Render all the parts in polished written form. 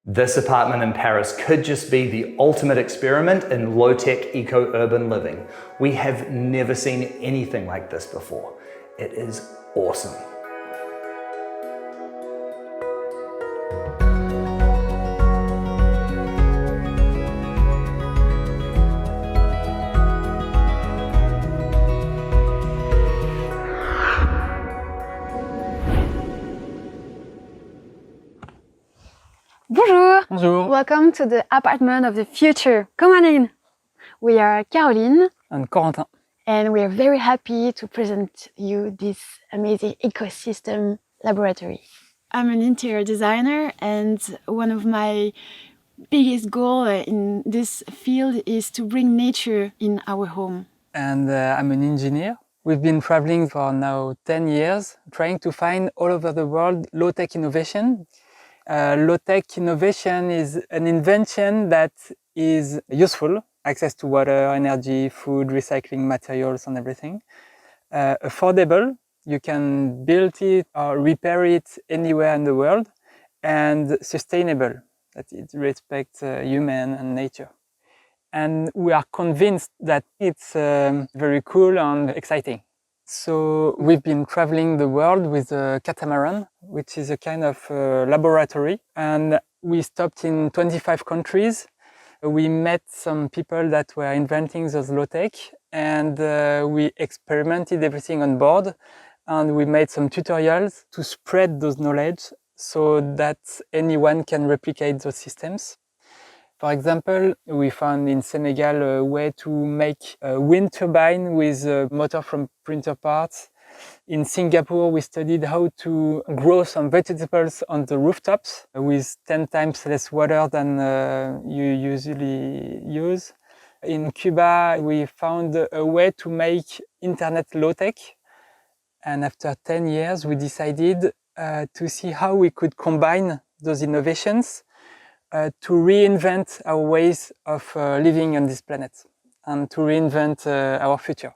This apartment in Paris could just be the ultimate experiment in low-tech eco-urban living. We have never seen anything like this before. It is awesome. Bonjour! Bonjour! Welcome to the apartment of the future. Come on in! We are Caroline And Corentin. and we are very happy to present you this amazing ecosystem laboratory. I'm an interior designer and one of my biggest goals in this field is to bring nature in our home. And I'm an engineer. We've been traveling for now 10 years, trying to find all over the world low-tech innovation. Low-tech innovation is an invention that is useful, access to water, energy, food, recycling materials and everything. Affordable, you can build it or repair it anywhere in the world, and sustainable, that it respects human and nature. And we are convinced that it's very cool and exciting. So we've been traveling the world with a catamaran, which is a kind of laboratory. And we stopped in 25 countries. We met some people that were inventing those low-tech, and we experimented everything on board. And we made some tutorials to spread those knowledge so that anyone can replicate those systems. For example, we found in Senegal a way to make a wind turbine with a motor from printer parts. In Singapore, we studied how to grow some vegetables on the rooftops with 10 times less water than you usually use. In Cuba, we found a way to make internet low-tech. And after 10 years, we decided to see how we could combine those innovations to reinvent our ways of living on this planet and to reinvent our future.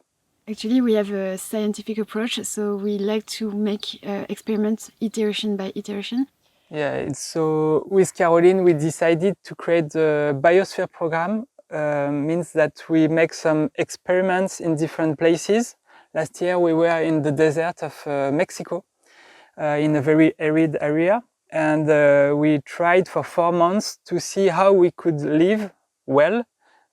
Actually, we have a scientific approach, so we like to make experiments iteration by iteration. Yeah, so with Caroline, we decided to create the Biosphere program. Means that we make some experiments in different places. Last year, we were in the desert of Mexico, in a very arid area. And we tried for 4 months to see how we could live well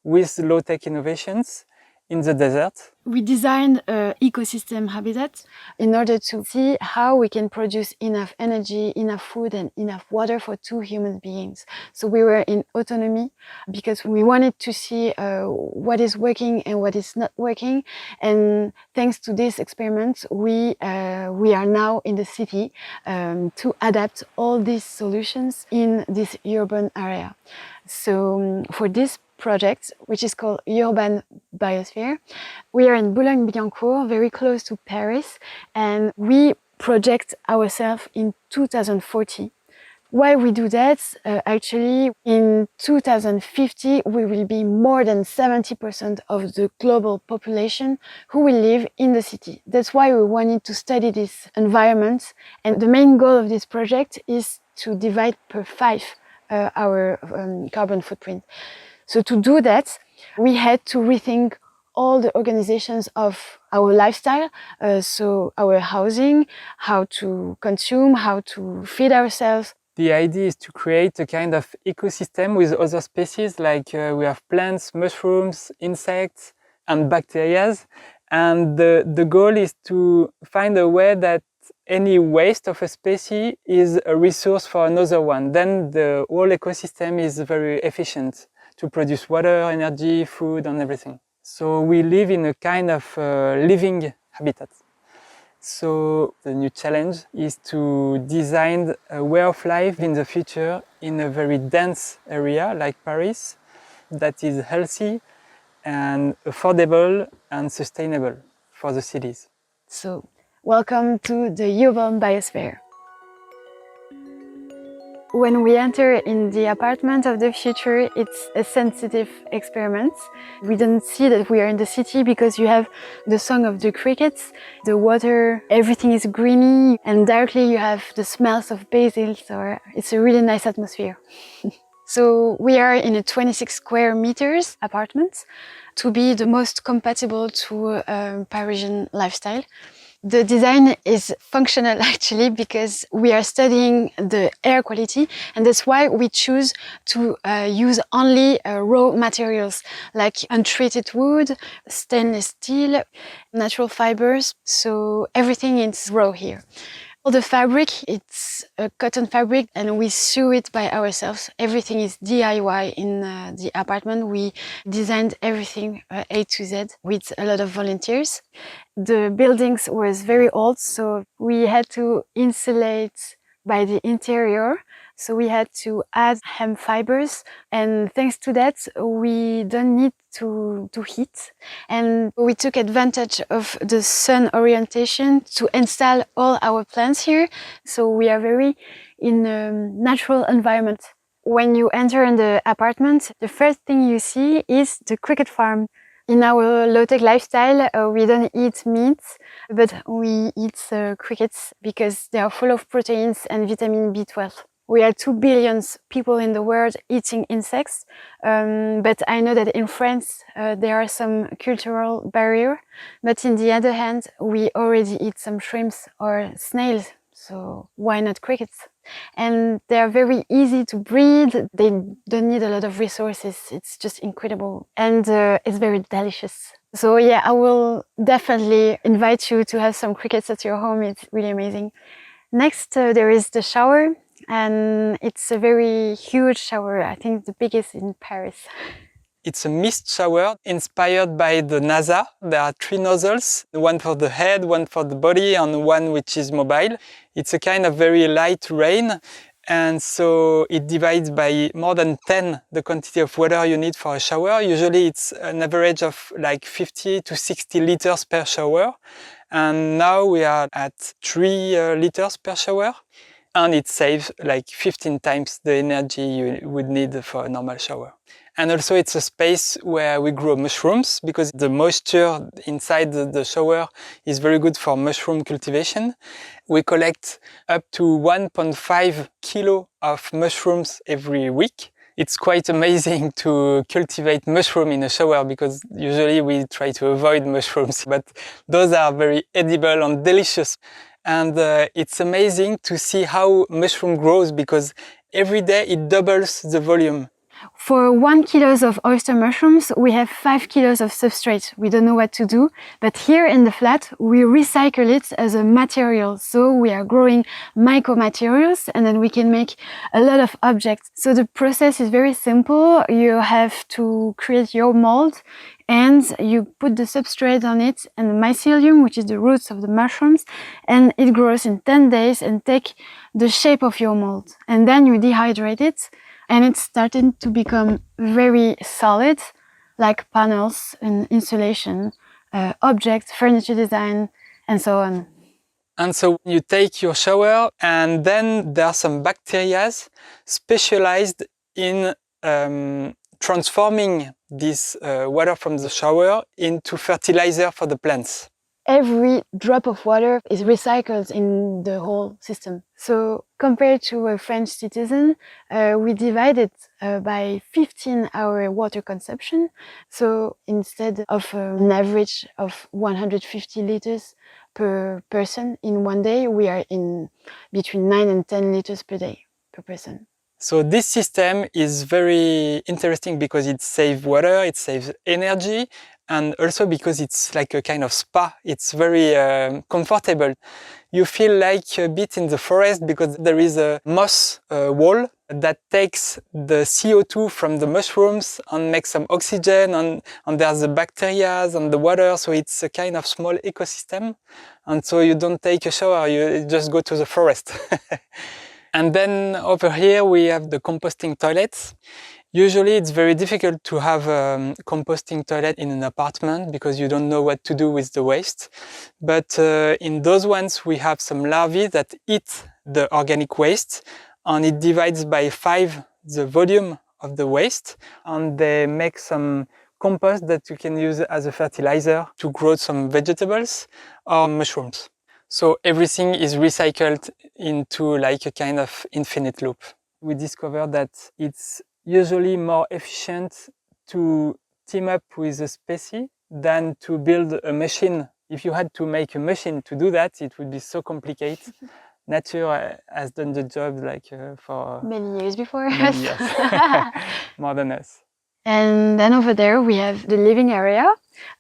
with low-tech innovations in the desert. We designed an ecosystem habitat in order to see how we can produce enough energy, enough food and enough water for 2 human beings. So we were in autonomy because we wanted to see what is working and what is not working. And thanks to this experiment, we are now in the city to adapt all these solutions in this urban area. So for this project, which is called Urban Biosphere, we are in Boulogne-Billancourt, very close to Paris, and we project ourselves in 2040. Why we do that? Actually, in 2050, we will be more than 70% of the global population who will live in the city. That's why we wanted to study this environment, and the main goal of this project is to divide per 5 our carbon footprint. So to do that, we had to rethink all the organizations of our lifestyle, so our housing, how to consume, how to feed ourselves. The idea is to create a kind of ecosystem with other species, like we have plants, mushrooms, insects, and bacteria. And the goal is to find a way that any waste of a species is a resource for another one. Then the whole ecosystem is very efficient to produce water, energy, food, and everything. So we live in a kind of living habitat. So the new challenge is to design a way of life in the future in a very dense area like Paris that is healthy and affordable and sustainable for the cities. So welcome to the Urban Biosphere. When we enter in the apartment of the future, it's a sensitive experiment. We don't see that we are in the city because you have the song of the crickets, the water, everything is greeny, and directly you have the smells of basil, so it's a really nice atmosphere. So we are in a 26 square meters apartment to be the most compatible to a Parisian lifestyle. The design is functional actually because we are studying the air quality, and that's why we choose to use only raw materials like untreated wood, stainless steel, natural fibers, so everything is raw here. All the fabric, it's a cotton fabric and we sew it by ourselves. Everything is DIY in the apartment. We designed everything A to Z with a lot of volunteers. The buildings was very old, so we had to insulate by the interior. So we had to add hemp fibers, and thanks to that, we don't need to heat. And we took advantage of the sun orientation to install all our plants here. So we are very in a natural environment. When you enter in the apartment, the first thing you see is the cricket farm. In our low-tech lifestyle, we don't eat meat, but we eat crickets because they are full of proteins and vitamin B12. We are 2 billion people in the world eating insects, but I know that in France there are some cultural barriers. But on the other hand, we already eat some shrimps or snails, so why not crickets? And they are very easy to breed. They don't need a lot of resources. It's just incredible, and it's very delicious. So yeah, I will definitely invite you to have some crickets at your home. It's really amazing. Next, there is the shower. And it's a very huge shower, I think the biggest in Paris. It's a mist shower inspired by the NASA. There are 3 nozzles, one for the head, one for the body, and one which is mobile. It's a kind of very light rain, and so it divides by more than 10 the quantity of water you need for a shower. Usually it's an average of like 50 to 60 liters per shower, and now we are at 3 liters per shower. And it saves like 15 times the energy you would need for a normal shower. And also it's a space where we grow mushrooms because the moisture inside the shower is very good for mushroom cultivation. We collect up to 1.5 kilo of mushrooms every week. It's quite amazing to cultivate mushroom in a shower because usually we try to avoid mushrooms, but those are very edible and delicious. And it's amazing to see how mushroom grows because every day it doubles the volume. For 1 kilo of oyster mushrooms, we have 5 kilos of substrate. We don't know what to do, but here in the flat, we recycle it as a material. So we are growing micromaterials and then we can make a lot of objects. So the process is very simple. You have to create your mold and you put the substrate on it and the mycelium, which is the roots of the mushrooms, and it grows in 10 days and take the shape of your mold. And then you dehydrate it and it's starting to become very solid, like panels and insulation, objects, furniture design, and so on. And so you take your shower and then there are some bacteria specialized in transforming this water from the shower into fertilizer for the plants. Every drop of water is recycled in the whole system. So compared to a French citizen, we divide it by 15 our water consumption. So instead of an average of 150 liters per person in one day, we are in between 9 and 10 liters per day per person. So this system is very interesting because it saves water, it saves energy, and also because it's like a kind of spa. It's very comfortable. You feel like a bit in the forest because there is a moss wall that takes the CO2 from the mushrooms and makes some oxygen, and there's the bacteria and the water, so it's a kind of small ecosystem. And so you don't take a shower, you just go to the forest. And then over here we have the composting toilets. Usually it's very difficult to have a composting toilet in an apartment because you don't know what to do with the waste. But in those ones we have some larvae that eat the organic waste and it divides by 5 the volume of the waste, and they make some compost that you can use as a fertilizer to grow some vegetables or mushrooms. So everything is recycled into like a kind of infinite loop. We discovered that it's usually more efficient to team up with a species than to build a machine. If you had to make a machine to do that, it would be so complicated. Nature has done the job like for many years before many us. years, more than us. And then over there we have the living area.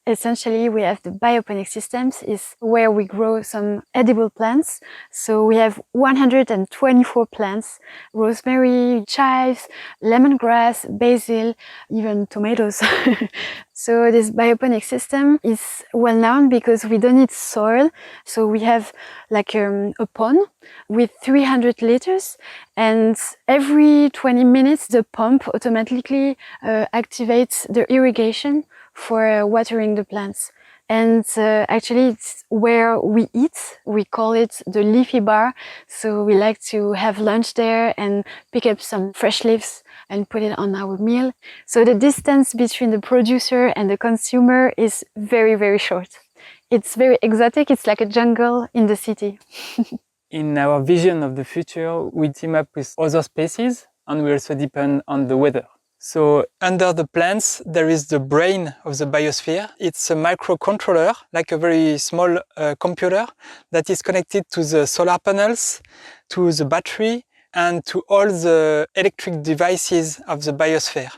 Essentially we have the bioponic systems, is where we grow some edible plants. So we have 124 plants: rosemary, chives, lemongrass, basil, even tomatoes. So this bioponic system is well known because we don't need soil. So we have like a pond with 300 liters, and every 20 minutes the pump automatically activates the irrigation for watering the plants. And actually it's where we eat. We call it the leafy bar. So we like to have lunch there and pick up some fresh leaves and put it on our meal. So the distance between the producer and the consumer is very, very short. It's very exotic. It's like a jungle in the city. In our vision of the future, we team up with other species, and we also depend on the weather. So under the plants, there is the brain of the biosphere. It's a microcontroller, like a very small computer that is connected to the solar panels, to the battery, and to all the electric devices of the biosphere.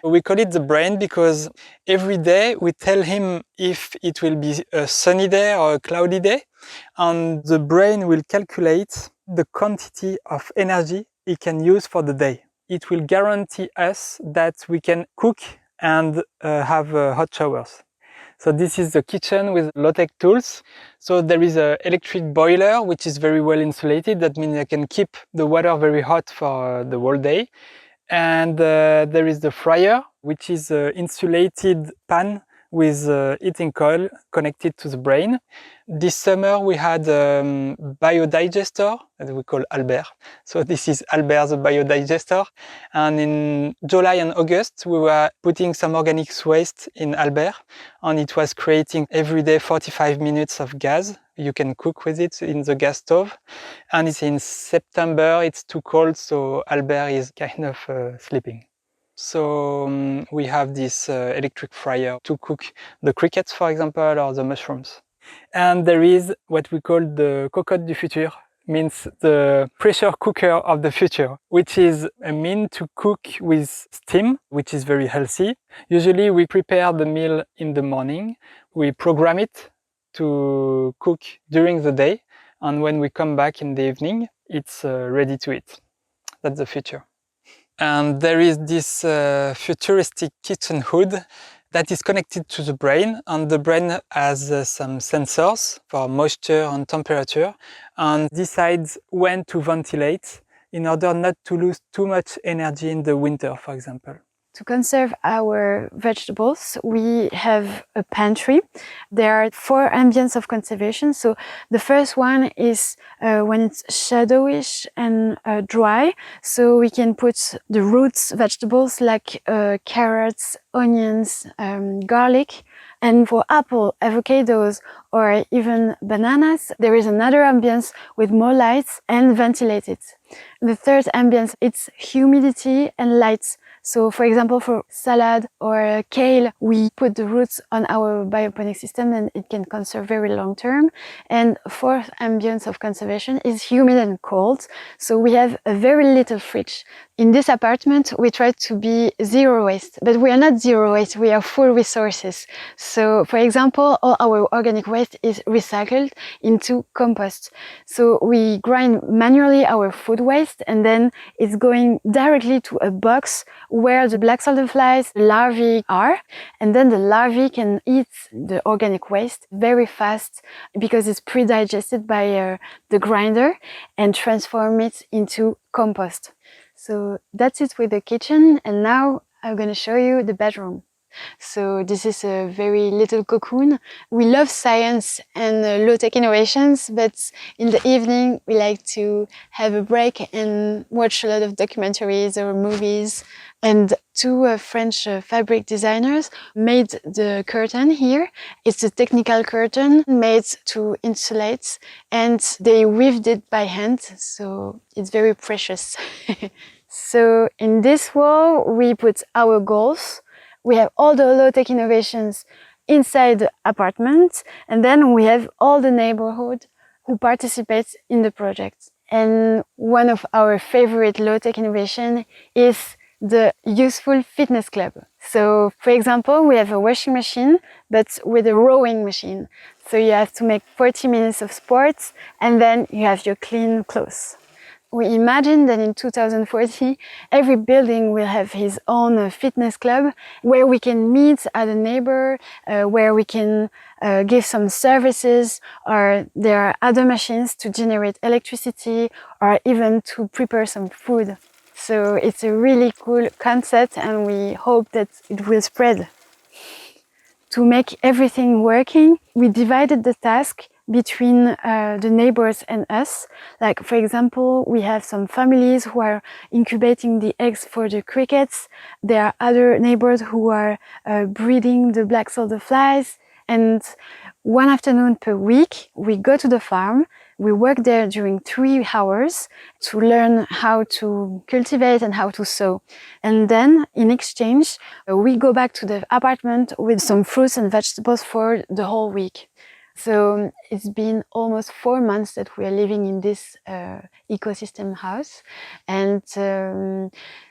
We call it the brain because every day we tell him if it will be a sunny day or a cloudy day, and the brain will calculate the quantity of energy it can use for the day. It will guarantee us that we can cook and have hot showers. So this is the kitchen with low-tech tools. So there is an electric boiler, which is very well insulated. That means I can keep the water very hot for the whole day. And there is the fryer, which is an insulated pan with heating coil connected to the brain. This summer we had a biodigester that we call Albert. So this is Albert the biodigester. And in July and August we were putting some organic waste in Albert, and it was creating every day 45 minutes of gas. You can cook with it in the gas stove. And it's in September, it's too cold, so Albert is kind of sleeping. So we have this electric fryer to cook the crickets, for example, or the mushrooms. And there is what we call the cocotte du futur, means the pressure cooker of the future, which is a mean to cook with steam, which is very healthy. Usually we prepare the meal in the morning, we program it to cook during the day, and when we come back in the evening, it's ready to eat. That's the future. And there is this futuristic kitchen hood that is connected to the brain, and the brain has some sensors for moisture and temperature, and decides when to ventilate in order not to lose too much energy in the winter, for example. To conserve our vegetables, we have a pantry. There are 4 ambients of conservation. So the first one is when it's shadowish and dry. So we can put the roots vegetables like carrots, onions, garlic. And for apple, avocados, or even bananas, there is another ambience with more lights and ventilated. The third ambience, it's humidity and lights. So for example, for salad or kale, we put the roots on our bioponic system and it can conserve very long term. And fourth ambience of conservation is humid and cold. So we have a very little fridge. In this apartment, we try to be zero waste, but we are not zero waste, we are full resources. So for example, all our organic waste is recycled into compost. So we grind manually our food waste, and then it's going directly to a box where the black soldier flies larvae are, and then the larvae can eat the organic waste very fast because it's pre-digested by the grinder and transform it into compost. So that's it with the kitchen, and now I'm going to show you the bedroom. So this is a very little cocoon. We love science and low-tech innovations, but in the evening we like to have a break and watch a lot of documentaries or movies. And two French fabric designers made the curtain here. It's a technical curtain made to insulate, and they weaved it by hand, so it's very precious. So in this wall we put our goals. We have all the low-tech innovations inside the apartment, and then we have all the neighborhood who participates in the project. And one of our favorite low-tech innovation is the useful fitness club. So, for example, we have a washing machine, but with a rowing machine. So you have to make 40 minutes of sports, and then you have your clean clothes. We imagine that in 2040, every building will have his own fitness club where we can meet as a neighbor, where we can give some services, or there are other machines to generate electricity or even to prepare some food. So it's a really cool concept, and we hope that it will spread. To make everything working, we divided the task between the neighbors and us. Like, for example, we have some families who are incubating the eggs for the crickets. There are other neighbors who are breeding the black soldier flies. And one afternoon per week, we go to the farm. We work there during 3 hours to learn how to cultivate and how to sow. And then, in exchange, we go back to the apartment with some fruits and vegetables for the whole week. So it's been almost 4 months that we are living in this ecosystem house, and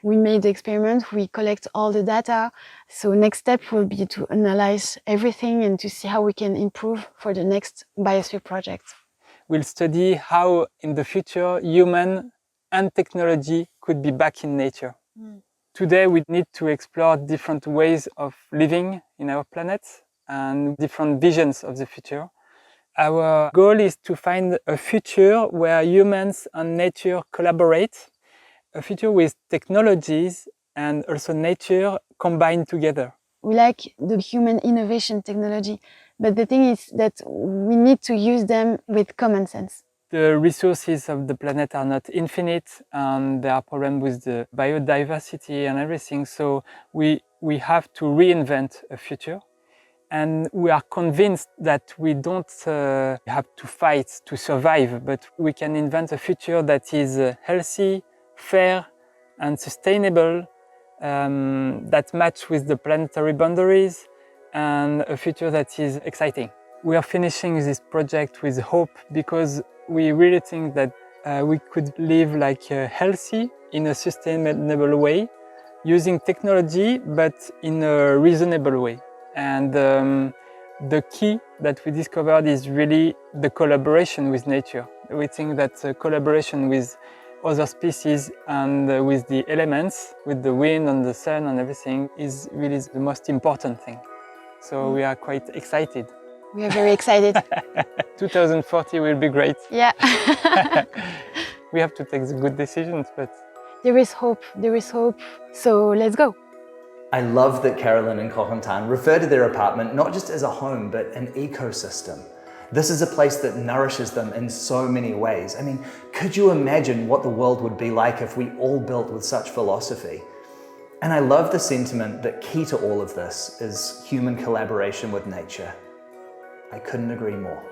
we made the experiment. We collect all the data. So next step will be to analyze everything and to see how we can improve for the next biosphere project. We'll study how in the future human and technology could be back in nature. Today we need to explore different ways of living in our planet and different visions of the future. Our goal is to find a future where humans and nature collaborate, a future with technologies and also nature combined together. We like the human innovation technology, but the thing is that we need to use them with common sense. The resources of the planet are not infinite, and there are problems with the biodiversity and everything, so we have to reinvent a future. And we are convinced that we don't have to fight to survive, but we can invent a future that is healthy, fair, and sustainable, that match with the planetary boundaries, and a future that is exciting. We are finishing this project with hope because we really think that we could live like healthy in a sustainable way, using technology, but in a reasonable way. And the key that we discovered is really the collaboration with nature. We think that collaboration with other species and with the elements, with the wind and the sun and everything, is really the most important thing. So we are quite excited. We are very excited. 2040 will be great. Yeah. We have to take the good decisions, but there is hope. So let's go. I love that Carolyn and Corentin refer to their apartment not just as a home, but an ecosystem. This is a place that nourishes them in so many ways. I mean, could you imagine what the world would be like if we all built with such philosophy? And I love the sentiment that key to all of this is human collaboration with nature. I couldn't agree more.